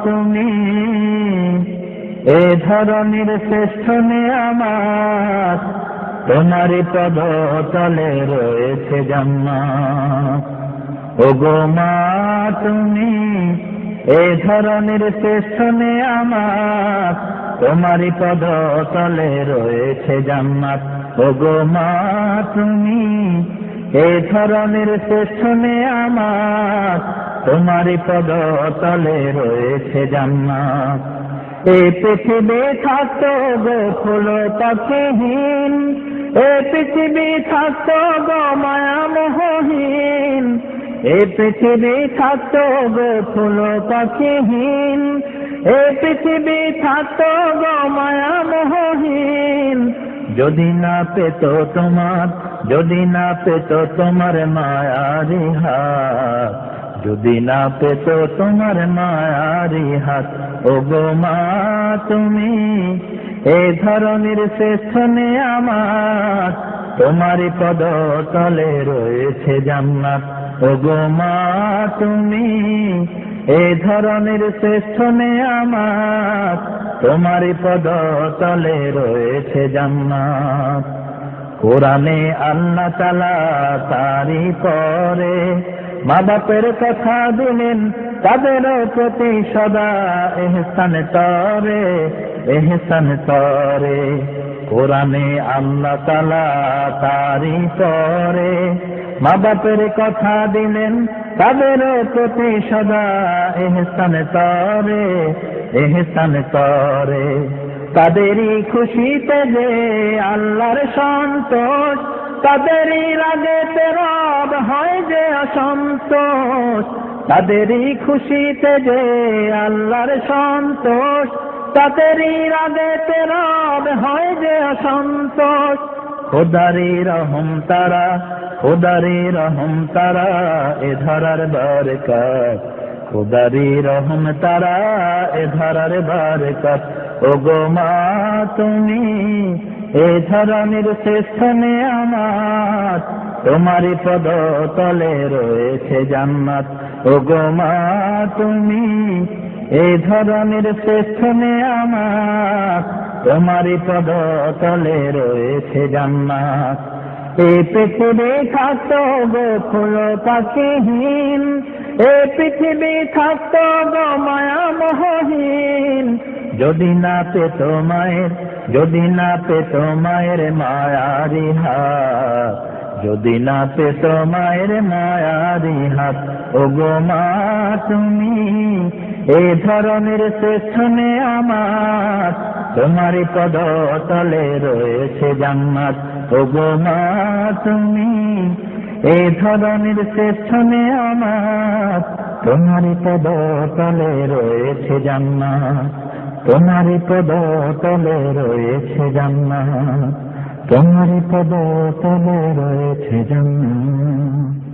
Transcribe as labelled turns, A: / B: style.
A: তুমি এ ধরনের শ্রেষ্ঠ নিয়ামত, তোমারই পদতলে রয়েছে জান্নাত। ওগো মা তুমি এ ধরনের শ্রেষ্ঠ নিয়ামত, তোমারই পদতলে রয়েছে জান্নাত। ওগো মা তুমি এ ধরনের শ্রেষ্ঠ নিয়ামত, তোমারই পদতলে রয়েছে জান্নাত। এ পৃথিবী থাকতো গো ফুল পাখিহীন, এ পৃথিবী থাকতো গো মায়া মোহহীন, এ পৃথিবী থাকতো গো ফুল পাখিহীন, এ পৃথিবী থাকতো গো মায়া মোহহীন। যদি না পেত তোমার, যদি না পেত তোমার মায়ারি হাত, যদি না পেত তোমার মায়ারি হাত। ওগো মা তুমি এ ধরনের শ্রেষ্ঠ নিয়ামত, তোমারই পদতলে রয়েছে জান্নাত। ওগো মা তুমি এ ধরনের শ্রেষ্ঠ নিয়ামত, তোমারই পদতলে রয়েছে জান্নাত। কোরআনে আল্লাহ তাআলা তারই পরে মা বাপের কথা দিলেন, তাদের প্রতি সদা ইহসান করে, ইহসান করে। কোরআনে আল্লাহ তাআলা তারই পরে মা বাপের কথা দিলেন, তাদের প্রতি সদা ইহসান করে, ইহসান করে। তাদেরই খুশিতে যে আল্লাহর সন্তোষ, তাদেরই রাগেতে রব হয় যে অসন্তোষ। তাদেরই খুশিতে যে আল্লাহর সন্তোষ, তাদেরই রাগেতে রব হয় যে অসন্তোষ। খোদারি রহম তারা, খোদারি রহম তারা এ ধরার বরকত, খোদারি রহম তারা এ ধরার বরকত। ওগো মা তুমি এ ধরনের শ্রেষ্ঠ নিয়ামত, তোমারই পদতলে রয়েছে জান্নাত। ওগো মা তুমি এ ধরনের শ্রেষ্ঠ নিয়ামত, তোমারই পদতলে রয়েছে জান্নাত। এই পৃথিবী থাকতো গো ফুল পাখিহীন, এই পৃথিবী থাকতো গো মায়া মোহহীন। যদি না পেত মায়ের, যদি না পেত মায়ের মায়ারি হাত, যদি না পেত মায়ের মায়ারি হাত। ওগো মা তুমি এ ধরনের শ্রেষ্ঠ নিয়ামত, তোমারই পদতলে রয়েছে জান্নাত। ওগো মা তুমি এ ধরনের শ্রেষ্ঠ নিয়ামত, তোমারই পদতলে রয়েছে জান্নাত, তোমারই পদতলে রয়েছে জান্নাত, তোমারই পদতলে রয়েছে জান্নাত।